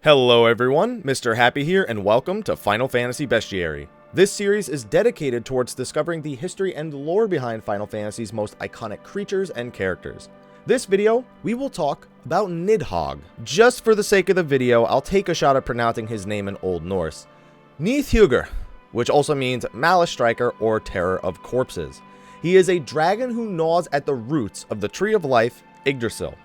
Hello everyone, Mr. Happy here and welcome to Final Fantasy Bestiary. This series is dedicated towards discovering the history and lore behind Final Fantasy's most iconic creatures and characters. This video, we will talk about Nidhogg. Just for the sake of the video, I'll take a shot at pronouncing his name in Old Norse. Nidhogg, which also means Malice Striker or Terror of Corpses. He is a dragon who gnaws at the roots of the Tree of Life, Yggdrasil.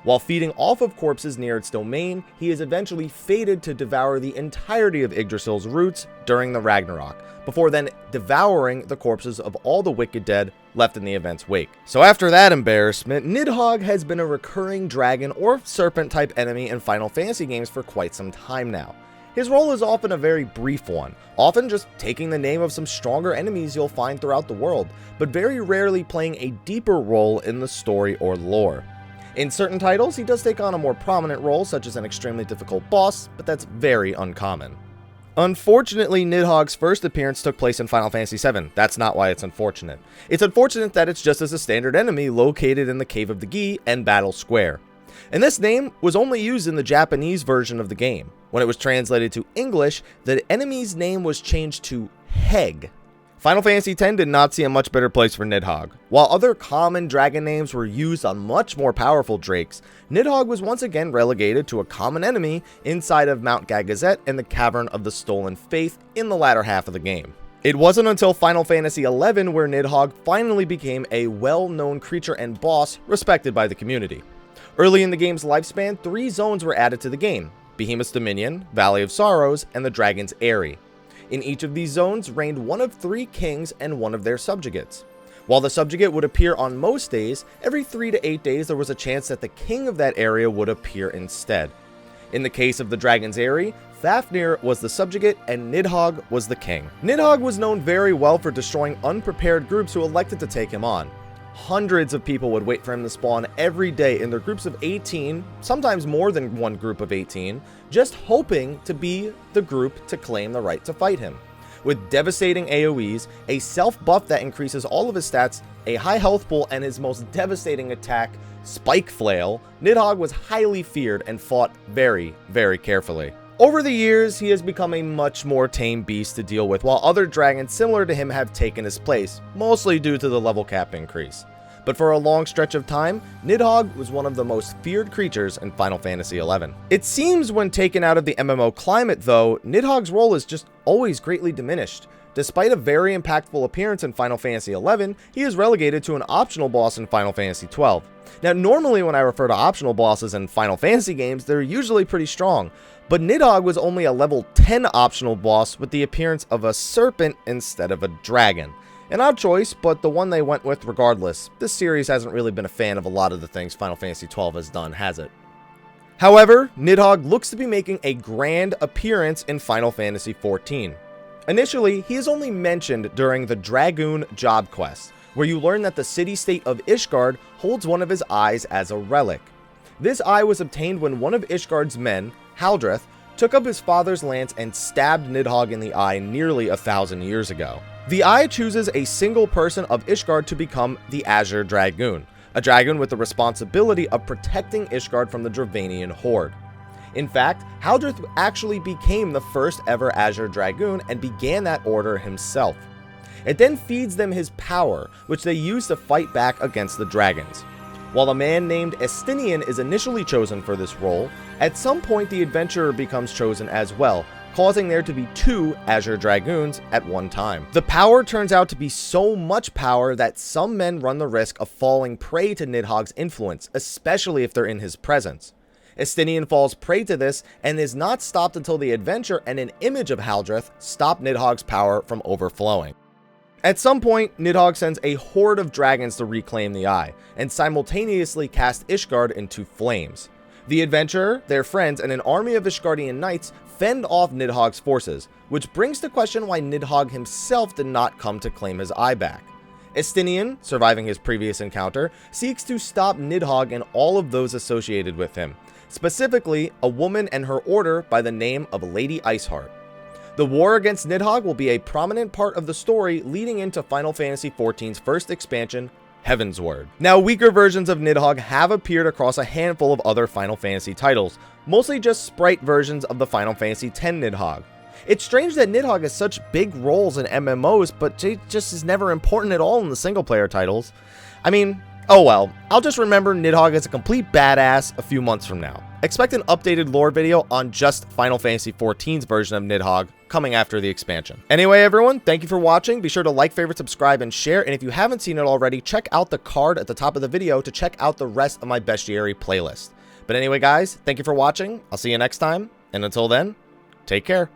While feeding off of corpses near its domain, he is eventually fated to devour the entirety of Yggdrasil's roots during the Ragnarok, before then devouring the corpses of all the wicked dead left in the event's wake. So after that embarrassment, Nidhogg has been a recurring dragon or serpent-type enemy in Final Fantasy games for quite some time now. His role is often a very brief one, often just taking the name of some stronger enemies you'll find throughout the world, but very rarely playing a deeper role in the story or lore. In certain titles, he does take on a more prominent role, such as an extremely difficult boss, but that's very uncommon. Unfortunately, Nidhogg's first appearance took place in Final Fantasy VII. That's not why it's unfortunate. It's unfortunate that it's just as a standard enemy located in the Cave of the Gi and Battle Square. And this name was only used in the Japanese version of the game. When it was translated to English, the enemy's name was changed to Heg. Final Fantasy X did not see a much better place for Nidhogg. While other common dragon names were used on much more powerful drakes, Nidhogg was once again relegated to a common enemy inside of Mount Gagazet and the Cavern of the Stolen Faith in the latter half of the game. It wasn't until Final Fantasy XI where Nidhogg finally became a well-known creature and boss respected by the community. Early in the game's lifespan, 3 zones were added to the game: Behemoth's Dominion, Valley of Sorrows, and the Dragon's Eyrie. In each of these zones reigned one of 3 kings and one of their subjugates. While the subjugate would appear on most days, every 3 to 8 days there was a chance that the king of that area would appear instead. In the case of the Dragon's Eyrie, Fafnir was the subjugate and Nidhogg was the king. Nidhogg was known very well for destroying unprepared groups who elected to take him on. Hundreds of people would wait for him to spawn every day in their groups of 18, sometimes more than one group of 18, just hoping to be the group to claim the right to fight him. With devastating AoEs, a self-buff that increases all of his stats, a high health pool, and his most devastating attack, Spike Flail, Nidhogg was highly feared and fought very, very carefully. Over the years, he has become a much more tame beast to deal with, while other dragons similar to him have taken his place, mostly due to the level cap increase. But for a long stretch of time, Nidhogg was one of the most feared creatures in Final Fantasy XI. It seems when taken out of the MMO climate though, Nidhogg's role is just always greatly diminished. Despite a very impactful appearance in Final Fantasy XI, he is relegated to an optional boss in Final Fantasy XII. Now normally when I refer to optional bosses in Final Fantasy games, they're usually pretty strong, but Nidhogg was only a level 10 optional boss with the appearance of a serpent instead of a dragon. An odd choice, but the one they went with regardless. This series hasn't really been a fan of a lot of the things Final Fantasy XII has done, has it? However, Nidhogg looks to be making a grand appearance in Final Fantasy XIV. Initially, he is only mentioned during the Dragoon job quest, where you learn that the city-state of Ishgard holds one of his eyes as a relic. This eye was obtained when one of Ishgard's men, Haldreth, took up his father's lance and stabbed Nidhogg in the eye nearly 1,000 years ago. The eye chooses a single person of Ishgard to become the Azure Dragoon, a dragon with the responsibility of protecting Ishgard from the Dravanian horde. In fact, Haldreth actually became the first ever Azure Dragoon and began that order himself. It then feeds them his power, which they use to fight back against the dragons. While a man named Estinian is initially chosen for this role, at some point the adventurer becomes chosen as well, causing there to be 2 Azure Dragoons at one time. The power turns out to be so much power that some men run the risk of falling prey to Nidhogg's influence, especially if they're in his presence. Estinian falls prey to this and is not stopped until the adventure and an image of Haldreth stop Nidhogg's power from overflowing. At some point, Nidhogg sends a horde of dragons to reclaim the eye, and simultaneously cast Ishgard into flames. The adventurer, their friends, and an army of Ishgardian knights fend off Nidhogg's forces, which brings to question why Nidhogg himself did not come to claim his eye back. Estinian, surviving his previous encounter, seeks to stop Nidhogg and all of those associated with him, specifically a woman and her order by the name of Lady Iceheart. The war against Nidhogg will be a prominent part of the story leading into Final Fantasy XIV's first expansion, Heavensward. Now, weaker versions of Nidhogg have appeared across a handful of other Final Fantasy titles, mostly just sprite versions of the Final Fantasy X Nidhogg. It's strange that Nidhogg has such big roles in MMOs, but just is never important at all in the single-player titles. I mean, oh well, I'll just remember Nidhogg as a complete badass a few months from now. Expect an updated lore video on just Final Fantasy XIV's version of Nidhogg coming after the expansion. Anyway, everyone, thank you for watching. Be sure to like, favorite, subscribe, and share. And if you haven't seen it already, check out the card at the top of the video to check out the rest of my Bestiary playlist. But anyway, guys, thank you for watching. I'll see you next time. And until then, take care.